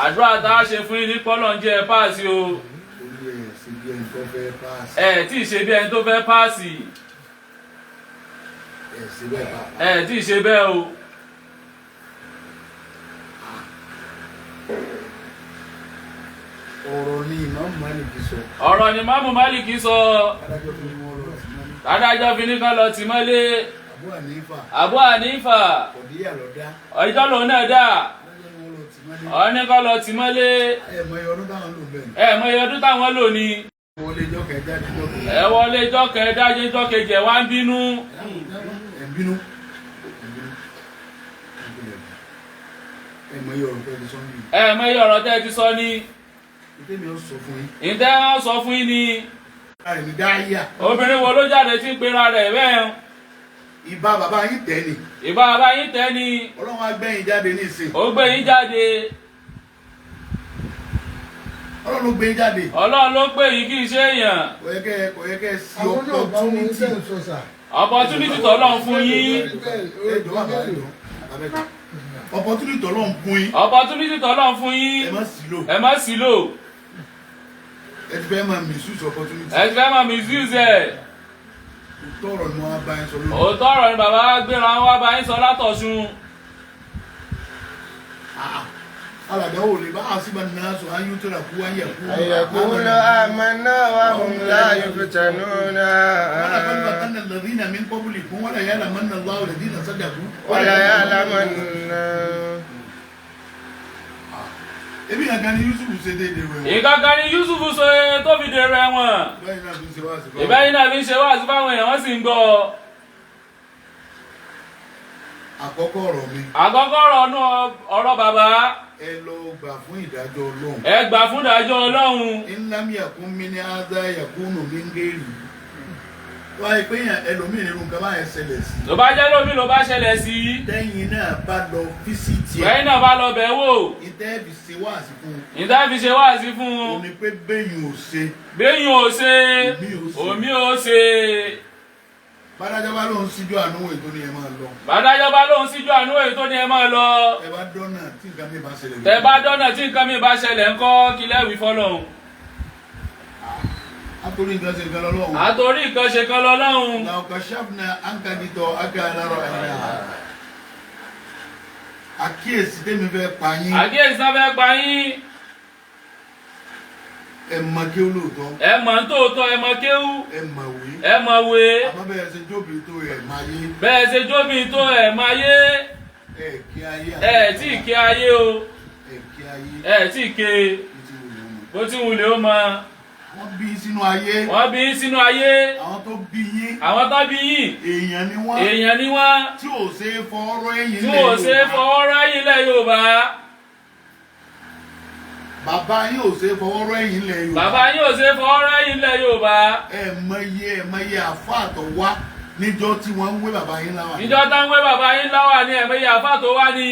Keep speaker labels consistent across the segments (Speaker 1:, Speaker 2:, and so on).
Speaker 1: àdúrà tá a ṣe fún yín ní pọ́lọ̀ ń jẹ́ páàsì o. Tí ì ṣe bí ẹni tó fẹ́ páàsì. Tí ì ṣe bẹ́ẹ̀ o.
Speaker 2: Ọ̀rọ̀ ni Ìmáàmù Málíkì sọ.
Speaker 1: Ọ̀rọ̀ ni Ìmáàmù Málíkì sọ. Adájọ́ fi ní kán lọ tì mọ́lé. Abu Hanifa. Ọjọ́ lòun náà dà. Ọ̀ní kán lọ tì mọ́lé. Ẹ̀mọye ọdún táwọn lò ní. Ẹ wọlé ijọ́ kẹ̀ẹ́dájú ijọ́ kejì ẹ̀ wá ń bínú. Ẹ̀mọye ọ̀rọ̀ tẹ́ ti sọ ní. Ìtẹ́ wọn sọ fún yín ni. Obìnrin wo ló jáde tí ń pera rẹ̀ bẹ́ẹ̀?
Speaker 2: Ìbá bàbá yín tẹ́ ni.
Speaker 1: Ìbá bàbá yín tẹ́ ni.
Speaker 2: Ọlọ́run á gbé yín jáde ní ìsìn.
Speaker 1: Ó gbé yín jáde.
Speaker 2: Ọlọ́run ló gbé yín jáde.
Speaker 1: Ọlọ́run ló gbé yín kì í ṣe èèyàn.
Speaker 2: Kò yẹ kẹ́ sí
Speaker 1: opportunity tọ́lọ́run fún yín.
Speaker 2: Opportunity tọ́lọ́run fún yín.
Speaker 1: Opportunity tọ́lọ́run fún yín. Ẹ má sí lò.
Speaker 2: Ẹ ti fẹ́ máa misuse opportunity.
Speaker 1: Ẹ ti fẹ́ máa misuse ẹ̀.
Speaker 2: Òótọ́ ọ̀rọ̀ ni wọ́n bá yín sọ lónìí.
Speaker 1: Òótọ́ ọ̀rọ̀ ni bàbá gbéra wọn bá yín sọ látọ̀ṣun.
Speaker 2: Alàgbà wo lè bá àṣìbà náà sọ ayé tó rà kú ayé kú.
Speaker 3: Ayakulu amanna wa hum la yuftanuna.
Speaker 2: Wala falbatanna alladhina min qablikum wala ya'lamanna Allahu alladhina sadaqu.
Speaker 3: Wala ya'lamanna.
Speaker 2: Ebi kankan ni Yusuf ṣe dé dèrò ẹ̀wọ̀n.
Speaker 1: Ìkankan ni Yusuf ṣe tó fi dèrò ẹ̀wọ̀n. Ìbẹ́yìn náà fi ń ṣe wáàsí fáwọn èèyàn wọ́n sì ń gbọ́.
Speaker 2: Àkọ́kọ́ ọ̀rọ̀ mi.
Speaker 1: Àkọ́kọ́ ọ̀rọ̀ náà ọ̀rọ̀ bàbá.
Speaker 2: Ẹ lọ gbà fún ìdájọ́ Ọlọ́run.
Speaker 1: Ẹ gbà fún ìdájọ́ Ọlọ́run.
Speaker 2: Lam yakun min hadha yakunu min ghairi. Wáyé pé ẹlòmíì nínú nǹkan báyẹn ṣẹlẹ̀ sí.
Speaker 1: Tó bá jẹ́ lómi ló bá ṣẹlẹ̀ sí.
Speaker 2: Tẹ́yìn náà bá lọ físítì ẹ̀.
Speaker 1: Tẹ́yìn náà bá lọ bẹ̀ wò.
Speaker 2: Ìtẹ́ fi ṣe wáàsí fún un.
Speaker 1: Ìtẹ́ fi ṣe wáàsí fún un.
Speaker 2: Ó ní pé béèyàn ò ṣe.
Speaker 1: Béèyàn ò ṣe. Omi ò ṣe.
Speaker 2: Bádájọ́ bá lóun síjú àánú ètò ni ẹ máa lọ.
Speaker 1: Bádájọ́ bá lóun síjú àánú ètò ni ẹ máa lọ.
Speaker 2: Ẹ bá dọ́nà tí nǹkan mi bá ṣẹlẹ̀.
Speaker 1: Tẹ bá dọ́nà tí nǹkan mi bá ṣẹlẹ̀ ńkọ́ kí lẹ́wìí fọ́lọ́hun.
Speaker 2: Àtòrí nǹkan ṣe kan lọ́lọ́hun.
Speaker 1: Àtòrí nǹkan ṣe kan lọ́lọ́hun.
Speaker 2: Law kashafna anka agala ra'ayna. Àkíyèsí tèmi fẹ́ pa yín.
Speaker 1: Àkíyèsí náà fẹ́ pa yín.
Speaker 2: Ẹ mọ kéwú lóòótọ́.
Speaker 1: Ẹ mọ̀ tóòtọ́ ẹ mọ kéwú.
Speaker 2: Ẹ mọ̀wé.
Speaker 1: Ẹ mọ̀wé.
Speaker 2: Àmọ́ bẹ́ẹ̀ ṣe jóbi tó ẹ̀ máa yé.
Speaker 1: Bẹ́ẹ̀ ṣe jóbi tó ẹ̀ máa yé.
Speaker 2: Ẹ kí ayé.
Speaker 1: Ẹ tí ì ké ayé o.
Speaker 2: Ẹ kí ayé.
Speaker 1: Ẹ tí ì ké. Bó ti wùlé ó mọ.
Speaker 2: Wọ́n bí sínú ayé.
Speaker 1: Wọ́n bí sínú ayé.
Speaker 2: Àwọn tó bí yín.
Speaker 1: Àwọn tó bí yín.
Speaker 2: Èèyàn ni wọ́n.
Speaker 1: Èèyàn ni wọ́n.
Speaker 2: Tí ò ṣe é fọwọ́rọ́ ẹ̀yìn
Speaker 1: lẹ̀ Yorùbá. Tí ò ṣe é fọwọ́rọ́ ẹ̀yìn lẹ̀ Yorùbá.
Speaker 2: Bàbá yín ò ṣe é fọwọ́rọ́ ẹ̀yìn lẹ̀ Yorùbá.
Speaker 1: Bàbá yín ò ṣe é fọwọ́rọ́ ẹ̀yìn lẹ̀ Yorùbá.
Speaker 2: Ẹ mọye àfáà tó wá níjọ́ tí wọ́n ń wé bàbá yín láwà.
Speaker 1: Níjọ́ tá ń wé bàbá yín láwà ní ẹ̀mọye àfáà tó wá ní.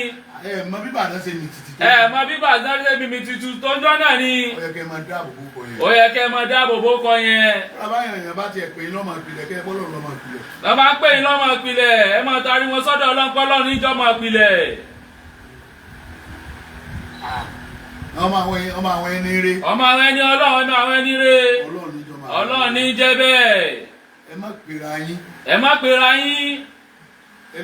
Speaker 2: Ẹ mọ bí Ìbàdàn ṣe ní títí tó.
Speaker 1: Ẹ mọ bí Ìbàdàn ṣe mímí tuntun tó ń jọ́ náà ni.
Speaker 2: Ó yẹ kẹ́ máa dáàbò bó kọ yẹn.
Speaker 1: Ó yẹ kẹ́ máa dáàbò bó kọ yẹn.
Speaker 2: Bàbá yẹn bá tiẹ̀ pé lọ́mọ ìpìlẹ̀ kẹ́ bọ́lọ̀ lọ́mọ ìpìlẹ̀.
Speaker 1: Bàbá pè ní lọ́mọ ìpìlẹ̀ ẹ máa tarí wọn sọ́dọ̀ ọlọ́pọ̀lọ́ níjọ́mọ ìpìlẹ̀.
Speaker 2: Ọmọ àwọn ẹni rere.
Speaker 1: Ọmọ àwọn ẹni Ọlọ́run ní àwọn ẹni rere. Ọlọ́run ní jẹ́ bẹ́ẹ̀.
Speaker 2: Ẹ má pera yín.
Speaker 1: Ẹ má pera yín.
Speaker 2: Ẹ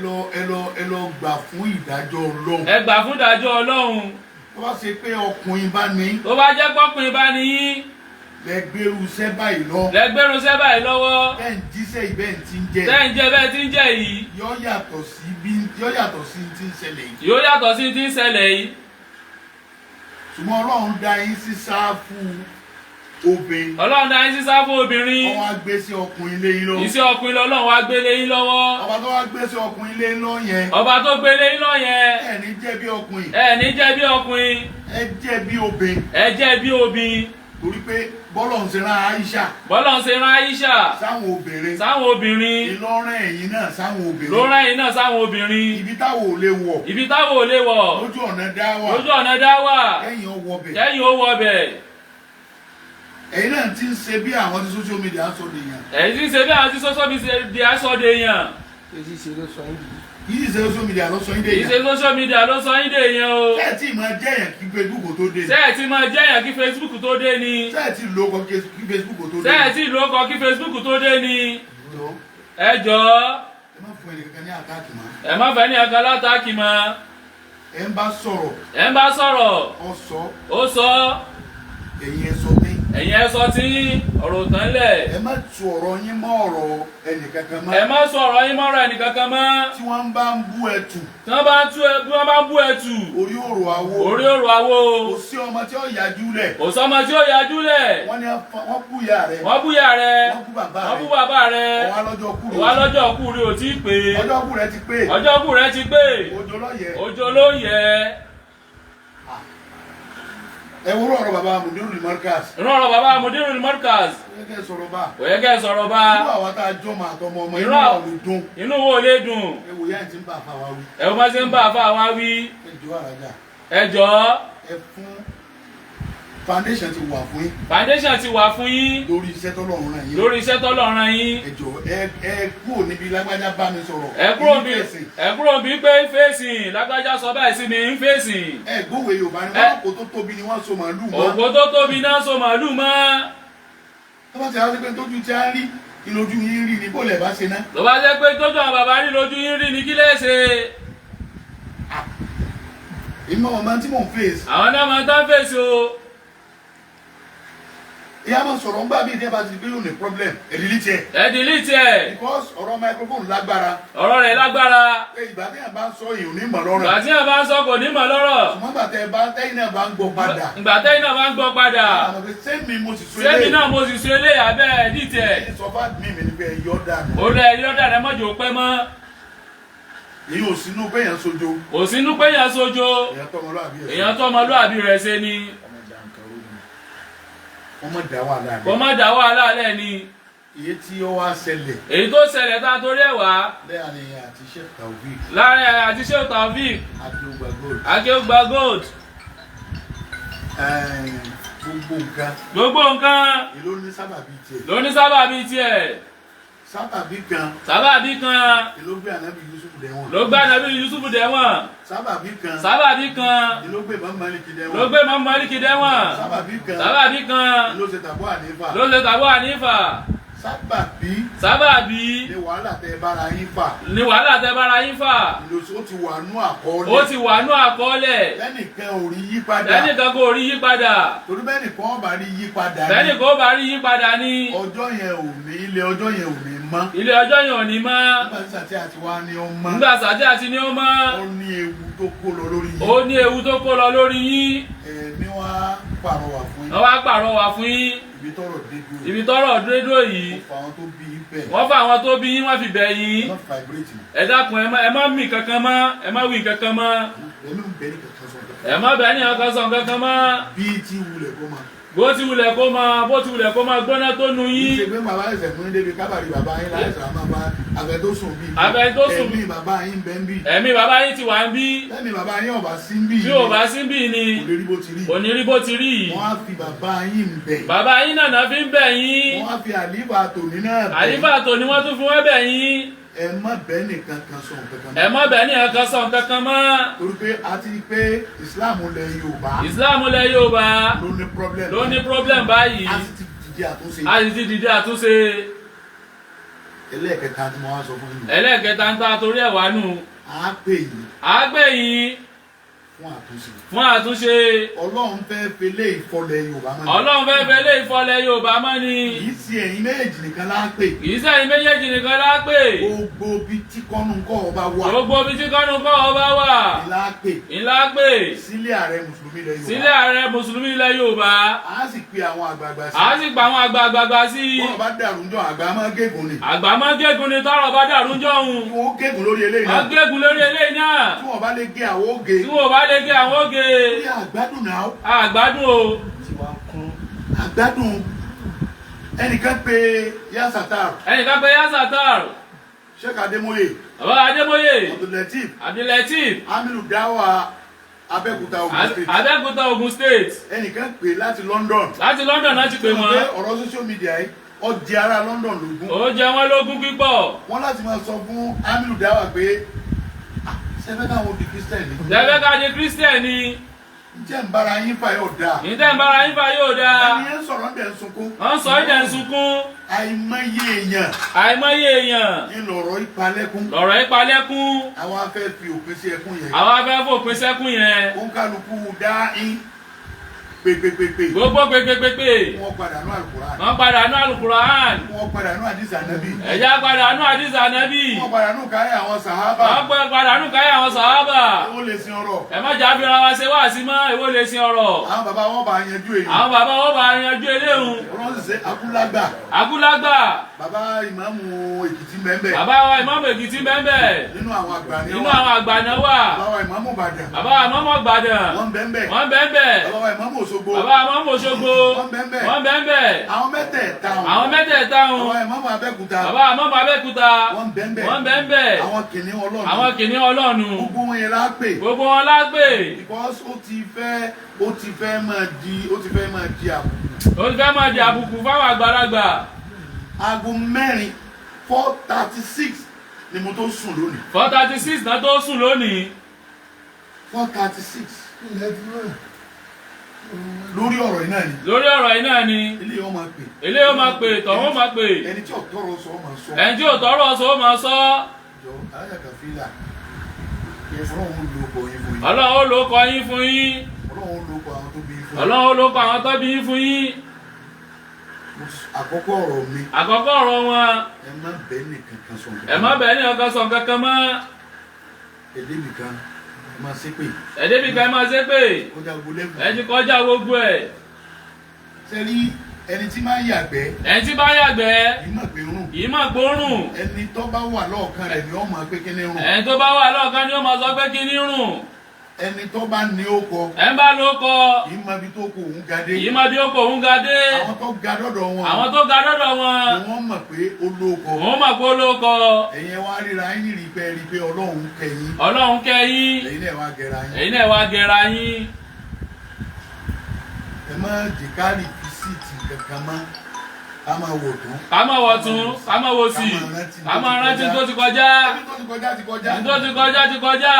Speaker 2: lọ gbà fún ìdájọ́ Ọlọ́run.
Speaker 1: Ẹ gbà fún ìdájọ́ Ọlọ́run.
Speaker 2: Tó bá ṣe pé ọkùnrin bá ní.
Speaker 1: Tó bá jẹ́ pọ́kùnrin bá ní yín.
Speaker 2: Lẹ́gbẹ̀rú iṣẹ́ báyìí lọ.
Speaker 1: Lẹ́gbẹ̀rú iṣẹ́ báyìí lọ́wọ́.
Speaker 2: Tẹ́ ń jíṣẹ́ ìbẹ́ ń ti ń jẹ.
Speaker 1: Tẹ́ ń jẹ bẹ́ẹ̀ ti ń jẹ yìí.
Speaker 2: Yóò yàtọ̀ sí ti ń ṣẹlẹ̀ yìí.
Speaker 1: Yóò yàtọ̀ sí ti ń ṣẹlẹ̀ yìí.
Speaker 2: Ṣùgbọ́n Ọlọ́run dá yín sí sáfù obìnrin.
Speaker 1: Ọlọ́run dá yín sí sáfù obìnrin.
Speaker 2: Wọ́n wá gbé sí ọkùnrin lé yín lọ́wọ́.
Speaker 1: Iṣẹ́ ọkùnrin lọ́lọ́run wá gbé lé yín lọ́wọ́.
Speaker 2: Ọba tó wá gbé sí ọkùnrin lé yín lọ́wọ́ yẹn.
Speaker 1: Ọba tó gbé lé yín lọ́wọ́ yẹn.
Speaker 2: Ẹ ní jẹ́ bí ọkùnrin.
Speaker 1: Ẹ ní jẹ́ bí ọkùnrin.
Speaker 2: Ẹ jẹ́ bí obìnrin.
Speaker 1: Ẹ jẹ́ bí obìnrin.
Speaker 2: Torí pé bọ́lọ̀ ń ṣe rán Aisha.
Speaker 1: Bọ́lọ̀ ń ṣe rán Aisha.
Speaker 2: Sáwọn obìnrin.
Speaker 1: Sáwọn obìnrin.
Speaker 2: Ìlọrin ẹ̀yìn náà sáwọn obìnrin.
Speaker 1: Lọ́rọ̀ ẹ̀yìn náà sáwọn obìnrin.
Speaker 2: Ibi táwọn ò lè wọ̀.
Speaker 1: Ibi táwọn ò lè wọ̀.
Speaker 2: Lójú ọ̀nà dá wà.
Speaker 1: Lójú ọ̀nà dá wà.
Speaker 2: Kẹ́yìn ó wọ bẹ̀.
Speaker 1: Kẹ́yìn ó wọ bẹ̀.
Speaker 2: Ẹ̀yin náà ti ń ṣe bí àwọn tí social media sọ de yàn.
Speaker 1: Ẹ̀yin ti ń ṣe bí àwọn tí social media sọ de yàn.
Speaker 3: Èyí ṣe ló sọ yín.
Speaker 2: Kìí ṣe social media ló sọ yín dé yẹn.
Speaker 1: Kìí ṣe social media ló sọ yín dé yẹn o.
Speaker 2: Ṣé ẹ ti máa jẹ́ yẹn kí Facebook tó dé?
Speaker 1: Ṣé ẹ ti máa jẹ́ yẹn kí Facebook tó dé ni?
Speaker 2: Ṣé ẹ ti lo ọkọ̀ kí Facebook tó dé?
Speaker 1: Ṣé ẹ ti lo ọkọ̀ kí Facebook tó dé ni? Ẹ jọ̀ọ́.
Speaker 2: Ẹ má fún ẹnìkankan ní àtàkì mọ́.
Speaker 1: Ẹ má fẹ́ ní ọkàn látàkì mọ́.
Speaker 2: Ẹ ń bá sọ̀rọ̀.
Speaker 1: Ẹ ń bá sọ̀rọ̀. Ó sọ.
Speaker 2: Ẹ̀yin ẹ sọ mí.
Speaker 1: Ẹ̀yin ẹ sọ tí ọ̀rọ̀ tán lẹ̀.
Speaker 2: Ẹ má tu ọ̀rọ̀ yín mọ́ ọ̀rọ̀ ẹnìkankan mọ́.
Speaker 1: Ẹ má sọ ọ̀rọ̀ yín mọ́rọ̀ ẹnìkankan mọ́.
Speaker 2: Tí wọ́n bá ń bú ẹtù.
Speaker 1: Tí wọ́n bá ń bú ẹtù.
Speaker 2: Orí òrò àwo.
Speaker 1: Orí òrò àwo.
Speaker 2: Kò sí ọmọ tí ó yájú lẹ̀.
Speaker 1: Kò sí ọmọ tí ó yájú lẹ̀.
Speaker 2: Wọ́n ní wọ́n bú ìyá rẹ̀.
Speaker 1: Wọ́n bú ìyá rẹ̀.
Speaker 2: Wọ́n bú bàbá rẹ̀.
Speaker 1: Wọ́n bú bàbá rẹ̀.
Speaker 2: Ọwọ́ lọ́jọ́ kú rẹ̀.
Speaker 1: Ọwọ́ lọ́jọ́ kú rẹ̀ ò tí ì pé.
Speaker 2: Ọjọ́ kú rẹ̀ ti pé.
Speaker 1: Ọjọ́ kú rẹ̀ ti pé.
Speaker 2: Òjò ló yẹ.
Speaker 1: Òjò ló yẹ.
Speaker 2: Ẹ wúrọ̀ ọ̀rọ̀ bàbá Mudirul Markaz.
Speaker 1: Ọ̀rọ̀ bàbá Mudirul Markaz.
Speaker 2: Ó yẹ kẹ́ sọ̀rọ̀ bá.
Speaker 1: Ó yẹ kẹ́ sọ̀rọ̀ bá.
Speaker 2: Irú àwọn tá a jọ máa tọmọ ọmọ inú wa ló dùn.
Speaker 1: Inú wo lè dùn?
Speaker 2: Ẹ wò yá ẹ̀ ti ń bá àfa wa wí.
Speaker 1: Ẹ wọ́n máa ṣe ń bá àfa wa wí.
Speaker 2: Ẹ jọ àràjà.
Speaker 1: Ẹ jọ̀ọ́.
Speaker 2: Ẹ fún foundation ti wà fún yín.
Speaker 1: Foundation ti wà fún yín.
Speaker 2: Lórí iṣẹ́ tọ́lọ́run rán yín.
Speaker 1: Lórí iṣẹ́ tọ́lọ́run rán yín.
Speaker 2: Ẹ jọ ẹ kúrò níbi lágbájá bá mi sọ̀rọ̀.
Speaker 1: Ẹ kúrò bí pé ń fèsì lágbájá sọ báyìí sí mi ń fèsì.
Speaker 2: Ẹ gbówó Yorùbá ni wọ́n kò tó tóbi ni wọ́n so màálù mọ́.
Speaker 1: Òkò tó tóbi náà so màálù mọ́.
Speaker 2: Tó bá ti àwọn pé tójú tí a ń rí ìlójú yín rí ni bó lẹ̀ bá ṣe ná.
Speaker 1: Tó bá jẹ́ pé tójú àwọn bàbá rí lójú yín rí ni kí lè ṣe.
Speaker 2: Ìmọ̀ ọ̀ma tí mò ń fèsì.
Speaker 1: Àwọn náà máa ń tán fèsì o.
Speaker 2: Ìyá máa sọ̀rọ̀ ń gbà bí ìdí ẹ bá ti gbé yóò ní problem. Ẹ delete ẹ.
Speaker 1: Ẹ delete ẹ.
Speaker 2: Because ọ̀rọ̀ microphone lágbára.
Speaker 1: Ọ̀rọ̀ rẹ̀ lágbára.
Speaker 2: Ìgbà tí yàn bá ń sọ èèyàn ní mọ̀ lọ́rọ̀.
Speaker 1: Ìgbà tí yàn bá ń sọ kò ní mọ̀ lọ́rọ̀.
Speaker 2: Ṣùgbọ́n ìgbà tẹ́yìn náà bá ń gbọ́ padà.
Speaker 1: Ìgbà tẹ́yìn náà bá ń gbọ́ padà.
Speaker 2: Sẹ́mi mo sì so eléyìí.
Speaker 1: Sẹ́mi náà mo sì so eléyìí abẹ́ edit ẹ̀.
Speaker 2: Sọ fún àdúmí mi ni pé ẹ yọ dànù.
Speaker 1: Ó rẹ̀ yọ dànù mọ́jọ́ pẹ́ mọ́.
Speaker 2: Èyí ò sínú pé èèyàn sojo.
Speaker 1: Kò sínú pé èèyàn sojo. Èèyàn tó ọmọlúàbí rẹ̀ ṣe ni. Kò má dá wàhálà lẹ̀ ni.
Speaker 2: Èyí tí ó wá ṣẹlẹ̀.
Speaker 1: Èyí tó ṣẹlẹ̀ tá a torí ẹ̀ wá.
Speaker 2: Láàrin àti Sheikh Taofik.
Speaker 1: Láàrin àti Sheikh Taofik.
Speaker 2: Akéwùgbà gold.
Speaker 1: Akéwùgbà gold.
Speaker 2: Gbogbo nǹkan.
Speaker 1: Ló ní sábàbí tiẹ̀.
Speaker 2: Sábàbí kan.
Speaker 1: Ló gbé Ànábì Yusuf dẹ̀wọ̀n. Sábàbí kan.
Speaker 2: Ló gbé Imam Maliki dẹ̀wọ̀n.
Speaker 1: Sábàbí kan.
Speaker 2: Ló ṣe
Speaker 1: Tàbú Hanifa. Sábàbí.
Speaker 2: Ní wàhálà tẹ bára yín fà. Ó ti wà nú àkọọ́lẹ̀. Lẹ́nìkan ò rí yí padà. Torí bẹ́nìkan ó bá rí yí padà ní. Ọjọ́ yẹn ò ní ilé ọjọ́ yẹn ò ní mọ́.
Speaker 1: Ilé ọjọ́ yẹn ò ní mọ́.
Speaker 2: Nígbà tí Sàtí àti wá ní ó mọ́.
Speaker 1: Ó
Speaker 2: ní ewu tó kó lọ lórí yín.
Speaker 1: Ó ní ewu tó kó lọ lórí yín.
Speaker 2: Ẹ̀mí wá pàrọwà fún yín.
Speaker 1: Wọ́n wá pàrọwà fún yín. Ibi tọ́rọ̀ dédó yìí. Wọ́n fa àwọn tó bí yín wọ́n fi bẹ̀ yín. Ẹ dákun ẹ má mì kankan mọ́, ẹ má wí kankan mọ́. Ẹ má bẹ̀ ní ọkàn sọ kankan mọ́. Bó ti wulẹ̀ kó máa gbóná tó nu yín.
Speaker 2: Ṣé pé bàbá ẹsẹ̀ fún débi kábàárì bàbá yín láìsàn àmọ́ bá abẹ tó sùn bí. Ẹ̀mí bàbá yín bẹ́ ń bí.
Speaker 1: Ẹ̀mí bàbá yín ti wà ń bí.
Speaker 2: Lẹ́mi bàbá yín ọ̀bà sí ń bí.
Speaker 1: Tí ò bá sí ń bí ni. Kò ní rí bó ti rí.
Speaker 2: Wọ́n á fi bàbá yín bẹ̀.
Speaker 1: Bàbá yín nàná fi ń bẹ̀ yín.
Speaker 2: Wọ́n á fi àlífà tòní náà bẹ̀.
Speaker 1: Àlífà tòní wọ́n tún fi wọ́n bẹ̀ yín.
Speaker 2: Ẹ má bẹ́ẹ̀ nìkan kan sọ nǹkan kan mọ́.
Speaker 1: Ẹ má bẹ́ẹ̀ nìkan sọ nǹkan kan mọ́.
Speaker 2: Torí pé a ti rí pé Ìsìláàmù lẹ̀ Yorùbá.
Speaker 1: Ló ní problem báyìí.
Speaker 2: A sì ti dìde àtúnṣe. Ẹlẹ́ẹ̀kẹta ni mo wá sọ fún yín.
Speaker 1: Ẹlẹ́ẹ̀kẹta ń ta torí ẹ̀ wá nù.
Speaker 2: À á pè yín. Fún àtúnṣe. Ọlọ́run fẹ́ fẹlẹ́ ìfọlẹ̀ Yorùbá mọ́ ni. Kìí ṣe ẹ̀yin méjèèjì nìkan lá pè. Gbogbo bí tí kọ́nù kọ́ ọba wà. Ìlà pè. Sílé ààrẹ Mùsùlùmí ilẹ̀ Yorùbá. A sì pe àwọn àgbààgbà sí. Bọ́ọ̀ bá dàrú ńjọ́ àgbà máa gégùn ni.
Speaker 1: Tọ́rọ̀ bá dàrú ńjọ́ òun.
Speaker 2: Wọ́n gégùn lórí eléyìí náà. Tí wọ́n bá lè gé àwọn oge. Àgbádùn náà.
Speaker 1: Àgbádùn o.
Speaker 2: Àgbádùn. Ẹnìkan pé Yasatar. Sheikh Adémóyè.
Speaker 1: Bàbá Adémóyè.
Speaker 2: Abdulateef. Amilu Dawa Abẹ́òkúta Ògùn State. Ẹnìkan pé láti London.
Speaker 1: Láti pè wọ́n.
Speaker 2: Ọ̀rọ̀ social media yìí. Ó jẹ ará London lógún.
Speaker 1: Ó jẹ wọ́n lógún pípọ̀.
Speaker 2: Wọ́n láti máa sọ fún Amilu Dawa pé Sẹ́fẹ́ káwọn di Kírísítẹ́nì.
Speaker 1: Sẹ́fẹ́ ká di Kírísítẹ́nì.
Speaker 2: Ǹjẹ́ ń bára yín fà yóò dáa?
Speaker 1: Ǹjẹ́ ń bára yín fà yóò dáa?
Speaker 2: Ẹni yẹn sọ̀rọ̀ ń dẹ̀ ń sunkún.
Speaker 1: Wọ́n sọ ń dẹ̀ ń sunkún.
Speaker 2: Àìmọye èèyàn.
Speaker 1: Àìmọye èèyàn.
Speaker 2: Ní lọ̀rọ̀ ìpalẹ́kún.
Speaker 1: Lọ̀rọ̀ ìpalẹ́kún.
Speaker 2: Àwa fẹ́ fi òpin sí ẹkún yẹn.
Speaker 1: Àwa fẹ́ fòpin sẹ́kún yẹn.
Speaker 2: Ó ń kálukú dá ín. Pèpèpèpè.
Speaker 1: Gbogbo pèpèpèpè.
Speaker 2: Wọ́n padà nú Al-Qur'an.
Speaker 1: Wọ́n padà nú Al-Qur'an.
Speaker 2: Wọ́n padà nú àdìsí Ànábì.
Speaker 1: Ẹ̀já padà nú àdìsí Ànábì.
Speaker 2: Wọ́n padà nú káyà àwọn sàhábà.
Speaker 1: Wọ́n padà nú káyà àwọn sàhábà.
Speaker 2: Èwo lè sin ọ̀rọ̀.
Speaker 1: Ẹ má jà fira wa ṣe wá sí mọ́, èwo lè sin ọ̀rọ̀.
Speaker 2: Àwọn bàbá wọn bá yanjú èyí.
Speaker 1: Àwọn bàbá wọn bá yanjú eléhùn.
Speaker 2: Wọ́n sì ṣe Akúlágbà.
Speaker 1: Akúlágbà.
Speaker 2: Bàbá ìmáàmù Èkìtì bẹ́ẹ̀.
Speaker 1: Bàbá wa ìmáàmù Èkìtì bẹ́ẹ̀.
Speaker 2: Nínú àwọn àgbà ni wà.
Speaker 1: Nínú àwọn àgbà náà wà.
Speaker 2: Bàbá wa ìmáàmù Ìbàdàn.
Speaker 1: Bàbá wa ìmáàmù Ìbàdàn.
Speaker 2: Wọ́n bẹ́ẹ̀.
Speaker 1: Wọ́n bẹ́ẹ̀.
Speaker 2: Bàbá wa ìmáàmù Òṣogbo.
Speaker 1: Bàbá wa ìmáàmù Òṣogbo.
Speaker 2: Wọ́n bẹ́ẹ̀.
Speaker 1: Wọ́n bẹ́ẹ̀.
Speaker 2: Àwọn mẹ́tẹ̀ẹ̀ta wọn.
Speaker 1: Àwọn mẹ́tẹ̀ẹ̀ta wọn.
Speaker 2: Bàbá ìmáàmù Abẹ́òkúta.
Speaker 1: Bàbá ìmáàmù Abẹ́òkúta.
Speaker 2: Wọ́n bẹ́ẹ̀.
Speaker 1: Wọ́n bẹ́ẹ̀.
Speaker 2: Àwọn kìnìún Ọlọ́run.
Speaker 1: Àwọn kìnìún Ọlọ́run.
Speaker 2: Gbogbo wọn yẹn lápè.
Speaker 1: Gbogbo wọn lápè.
Speaker 2: Because ó ti fẹ́ máa di àbùkù.
Speaker 1: Ó ti fẹ́ máa di àbùkù fáwọn àgbàlagbà.
Speaker 2: Aago mẹ́rin 4:36 ni mo tó sùn lónìí.
Speaker 1: 4:36 náà tó sùn lónìí.
Speaker 2: 4:36. Lórí ọ̀rọ̀ yìí náà ni.
Speaker 1: Lórí ọ̀rọ̀ yìí náà ni.
Speaker 2: Ilé yóò máa pè.
Speaker 1: Ilé yóò máa pè, tọ̀hún máa pè.
Speaker 2: Ẹni tí ò tọrọ sọ ó máa sọ.
Speaker 1: Ẹni tí ò tọrọ sọ ó máa sọ.
Speaker 2: Jọ Allhaja Kafila. Ọlọ́run ló kọ yín fún yín.
Speaker 1: Ọlọ́run ló kọ yín fún yín.
Speaker 2: Ọlọ́run ló kọ àwọn tó bí yín fún yín.
Speaker 1: Ọlọ́run ló kọ àwọn tó bí yín fún yín.
Speaker 2: Àkọ́kọ́ ọ̀rọ̀ mi.
Speaker 1: Àkọ́kọ́ ọ̀rọ̀ wọn.
Speaker 2: Ẹ má bẹ́ẹ̀ nìkan kan sọ.
Speaker 1: Ẹ má bẹ́ẹ̀ nìkan sọ kankan mọ́.
Speaker 2: Èdè nìkan ẹ máa ṣépè.
Speaker 1: Ẹ̀dẹ́ bí ká ẹ máa ṣépè.
Speaker 2: Kọjá gbogbo lẹ́kùn.
Speaker 1: Ẹ ti kọjá gbogbo ẹ̀.
Speaker 2: Ṣé rí ẹni tí máa ń yàgbẹ́.
Speaker 1: Ẹni tí bá yàgbẹ́.
Speaker 2: Kì í mọ̀ pé rùn.
Speaker 1: Kì í mọ̀ pé ó rùn.
Speaker 2: Ẹni tó bá wà lọ́ọ̀kan rẹ̀ ni ó máa pé kíní rùn.
Speaker 1: Ẹni tó bá wà lọ́ọ̀kan ni ó máa sọ pé kíní rùn.
Speaker 2: Ẹni tó bá ní ó kọ.
Speaker 1: Ẹ ń bá ló kọ.
Speaker 2: Kì í mọ ibi tó kọ òun ga dé.
Speaker 1: Kì í mọ bí ó kọ òun ga dé.
Speaker 2: Àwọn tó ga dọ́dọ̀ wọn.
Speaker 1: Àwọn tó ga dọ́dọ̀ wọn.
Speaker 2: Ni wọ́n mọ̀ pé ó lóko.
Speaker 1: Wọ́n mọ̀ pé ó ló kọ.
Speaker 2: Ẹ̀yin wá ríra yín rí pé Ọlọ́run kẹ́yìn.
Speaker 1: Ọlọ́run kẹ́yìn.
Speaker 2: Ẹ̀yin náà wá gẹra yín.
Speaker 1: Ẹ̀yin náà wá gẹra yín.
Speaker 2: Ẹ má jìkárì fisiti kankan mọ́. Ká máa wò tún.
Speaker 1: Ká máa wọ̀ tún, ká máa wò sí. Ká máa rántí tó ti kọjá.
Speaker 2: Tó ti kọjá ti kọjá.
Speaker 1: Tó ti kọjá ti kọjá.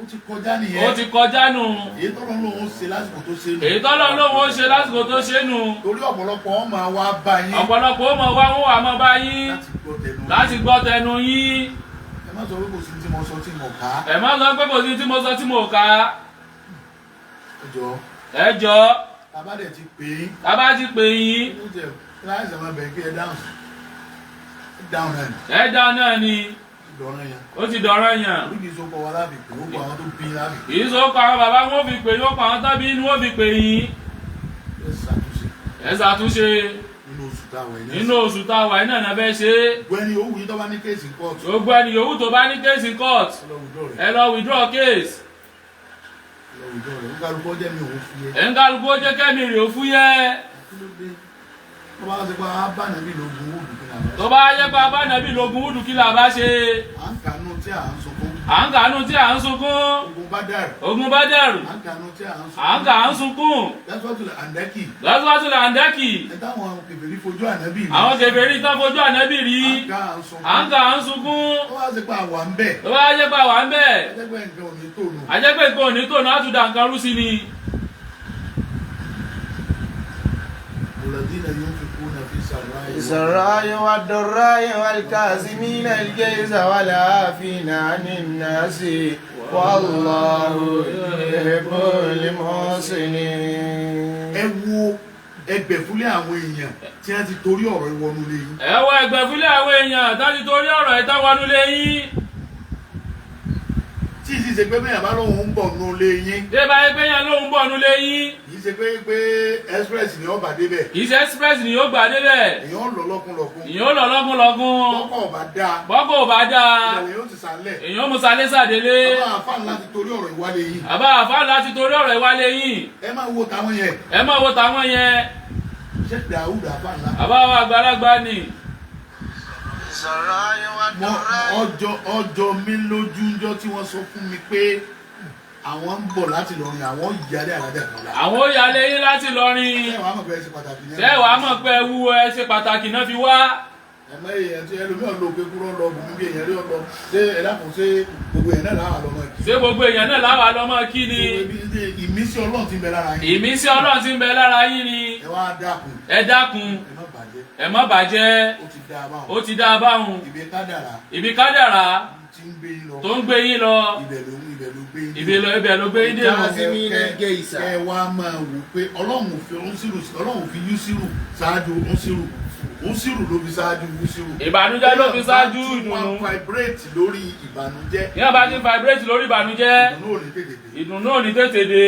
Speaker 2: Ó ti kọjá nìyẹn.
Speaker 1: Ó ti kọjá nù.
Speaker 2: Èyí tọ́lọ́ lóun ṣe lásìkò tó ṣe nù.
Speaker 1: Èyí tọ́lọ́ lóun ó ṣe lásìkò tó ṣe nù.
Speaker 2: Torí ọ̀pọ̀lọpọ̀ wọn máa wá bá yín.
Speaker 1: Ọ̀pọ̀lọpọ̀ ó máa wá wọn wà máa bá yín. Láti gbọ́ tẹnu yín.
Speaker 2: Ẹ má sọ pé kò sí tí mo sọ tí mo kà á.
Speaker 1: Ẹ má sọ pé kò sí tí mo sọ tí mo kà á. Ẹ jọ.
Speaker 2: Bàbá dẹ̀ ti pè é.
Speaker 1: Bàbá ti pè yín.
Speaker 2: Láì sàmà bẹ̀rẹ̀ kí ẹ dáhùn. Ẹ dáhùn náà ni.
Speaker 1: Ẹ dáhùn náà ni. Ó ti dọ̀rọ̀ yàn.
Speaker 2: Orí kìí sọ́kọ̀ wa lábì pé ó kọ àwọn tó bí lábì.
Speaker 1: Kìí sọ́kọ̀ àwọn bàbá wọn fi pè yóò pa àwọn tábí inú wọn fi pè yín. Ẹ ṣàtúnṣe. Nínú oṣù táwa iná náà fẹ́ ṣe.
Speaker 2: Gbẹ́ni owó yìí tó bá ní kéèsì court.
Speaker 1: Gbogbo ẹni yòówù tó bá ní kéèsì court. Ẹ lọ withdraw case.
Speaker 2: Ẹ̀ńkálukú jẹ́ mi òun fúyẹ́.
Speaker 1: Ẹ̀ńkálukú jẹ́ kẹ́mi rè ó fúyẹ́.
Speaker 2: Tó bá ṣe pé abánàbí lógun wúdù kí làbá ṣe.
Speaker 1: Tó bá yẹ pé abánàbí lógun wúdù kí làbá ṣe.
Speaker 2: À ń kànú tí à ń sunkún.
Speaker 1: À ń kànú tí à ń sunkún.
Speaker 2: Ogun Bádàrù.
Speaker 1: Ogun Bádàrù.
Speaker 2: À ń kànú tí à ń sunkún.
Speaker 1: À ń kà ń sunkún.
Speaker 2: Lásìwátìlẹ̀ àǹdákì.
Speaker 1: Lásìwátìlẹ̀ àǹdákì.
Speaker 2: Ẹ táwọn kèfèrí fojú ànábì rí.
Speaker 1: Àwọn kèfèrí tán fojú ànábì rí. À ń kà ń sunkún.
Speaker 2: Tó bá ṣe pé àwa ń bẹ̀.
Speaker 1: Tó bá yẹ pé àwa ń bẹ̀.
Speaker 2: Ajẹ́pẹ́ nǹkan ò ní tònú.
Speaker 1: Ajẹ́pẹ́ nǹkan ò ní tònú á tún da nǹkan rú sí ni.
Speaker 2: الذين ينفقون في
Speaker 3: السراء والضراء والكاظمين الغيظ والعافين عن الناس والله يحب المحسنين.
Speaker 2: Ẹ wo ẹgbẹ̀fúnlẹ̀ àwọn èèyàn tí wọ́n ti torí ọ̀rọ̀ ìwọ́nú lé yín.
Speaker 1: Ẹ wo ẹgbẹ̀fúnlẹ̀ àwọn èèyàn tí wọ́n ti torí ọ̀rọ̀ ìtawọ́nú lé yín.
Speaker 2: Tí ì sì ṣe pé bẹ́ẹ̀ bá lóun ń bọ̀ nù lé yín.
Speaker 1: Ṣé báyìí pé yẹn lóun bọ̀ nù lé yín?
Speaker 2: Kì í ṣe pé express ni ó bà débẹ̀.
Speaker 1: Kì í ṣe express ni yóò gbà débẹ̀.
Speaker 2: Èèyàn lọ lọ́kùnlọ́kùn.
Speaker 1: Èèyàn lọ lọ́kùnlọ́kùn.
Speaker 2: Bọ́kọ̀ ò bá dáa.
Speaker 1: Bọ́kọ̀ ò bá dáa.
Speaker 2: Ìdàlẹ̀ yóò ti sàlẹ̀.
Speaker 1: Èèyàn mú salẹ́ sàdélé.
Speaker 2: Àbá àfáà láti torí ọ̀rọ̀ ìwálé yín.
Speaker 1: Àbá àfáà láti torí ọ̀rọ̀ ìwálé yín.
Speaker 2: Ẹ máa wo tàwọn yẹn.
Speaker 1: Ẹ máa wo tàwọn yẹn.
Speaker 2: Ṣé Dàúdù àfáà ńlá?
Speaker 1: Àbá wa àgbàlagbà ni.
Speaker 2: Ọjọ́ mi lójú ńjọ́ tí wọ́n sọ fún mi pé àwọn ń bọ̀ láti lọrin àwọn ìyálé Allhaja Kaola.
Speaker 1: Àwọn ìyálé yín láti lọrin.
Speaker 2: Ṣé wàá mọ̀ pé ẹ ṣe pàtàkì náà?
Speaker 1: Ṣé wàá mọ̀ pé ẹ wú ẹ ṣe pàtàkì náà fi wá?
Speaker 2: ẹ̀mọ́ èèyàn tí ẹlòmíràn lò pé kúrò lọ bùnú bí èèyàn rí ọ lọ ṣé ẹ̀dàkùn ṣé gbogbo èèyàn náà láwà lọ́mọ kí.
Speaker 1: ṣé gbogbo èèyàn náà láwà lọ́mọ kí ni.
Speaker 2: ìmísí Ọlọ́run ti ń bẹ lára yín.
Speaker 1: ìmísí Ọlọ́run ti ń bẹ lára yín ni.
Speaker 2: ẹ wá dákun.
Speaker 1: ẹ dákun. ẹ má bàjẹ́. ó ti dá a báhùn. ibi kádàrá. tó ń gbé yín lọ. ibẹ̀ ló gbé yín dé lọ.
Speaker 2: ẹ wá máa wò pé Ọlọ́run fi Yúsírù ṣáájú Òsírù ló fi ṣáájú Wúsírù.
Speaker 1: Ìbànújẹ́ ló fi ṣáájú ìdùnnú.
Speaker 2: wọ́n vibrate lórí ìbànújẹ́.
Speaker 1: ní wọ́n bá ti vibrate lórí ìbànújẹ́. ìdùnnú ò ní tètè dé.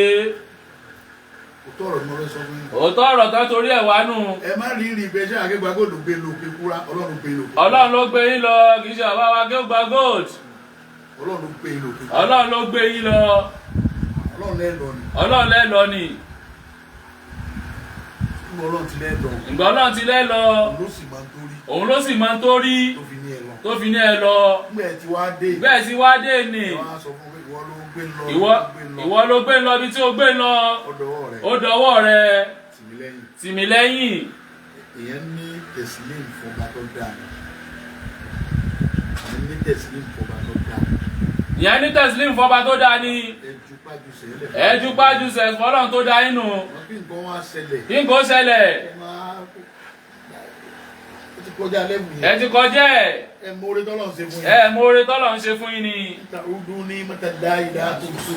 Speaker 2: òótọ́ ọ̀rọ̀ ni mo fẹ́ sọ fún yín.
Speaker 1: òótọ́ ọ̀rọ̀ tán torí ẹ̀ wá nù.
Speaker 2: ẹ má rí rí ibẹ̀ ṣé àgégbá góòlù gbé lò pé kúrá Ọlọ́run gbé lò.
Speaker 1: Ọlọ́run ló gbé yín lọ kì í ṣe àwa wa Àgégbà gold.
Speaker 2: Ọlọ́run ló gbé yín lò pé.
Speaker 1: Ọlọ́run ló gbé yín lọ.
Speaker 2: Ọlọ́run lẹ́ lọ ni.
Speaker 1: Ọlọ́run lẹ́ lọ ni.
Speaker 2: Ọlọ́run ti lẹ́ lọ.
Speaker 1: Ìgbà Ọlọ́run ti lẹ́ lọ. Òun ló sì máa ń torí. Tó fi ní ẹ lọ.
Speaker 2: Bẹ́ẹ̀ ti wá dé.
Speaker 1: Bẹ́ẹ̀ ti wá dé ni. Ìwọ ló gbé lọ ibi tí ó gbé lọ. Ó dọwọ́ rẹ. Tìmí lẹ́yìn.
Speaker 2: Èèyàn ní tẹ̀sílẹ̀ ìfọ̀gbà tó dáa. Èèyàn ní tẹ̀sílẹ̀ ìfọ̀gbà tó dáa.
Speaker 1: Ìyẹn ní tẹ̀sílẹ̀ ìfọ̀gbà tó dáa ni. Ẹjú pájú sẹ̀ fọ́lọ́n tó dá inú.
Speaker 2: Kí nǹkan wá ṣẹlẹ̀.
Speaker 1: Kí nǹkan ṣẹlẹ̀.
Speaker 2: Ẹ ti kọjá lẹ́bù yẹn.
Speaker 1: Ẹ ti kọjá ẹ̀.
Speaker 2: Ẹ mọ oore tọ́lọ̀ ń ṣe fún yín.
Speaker 1: Ẹ mọ oore tọ́lọ̀ ń ṣe fún yín ni.
Speaker 2: Ọdún ní mọ́tàdá ìdá tó tó.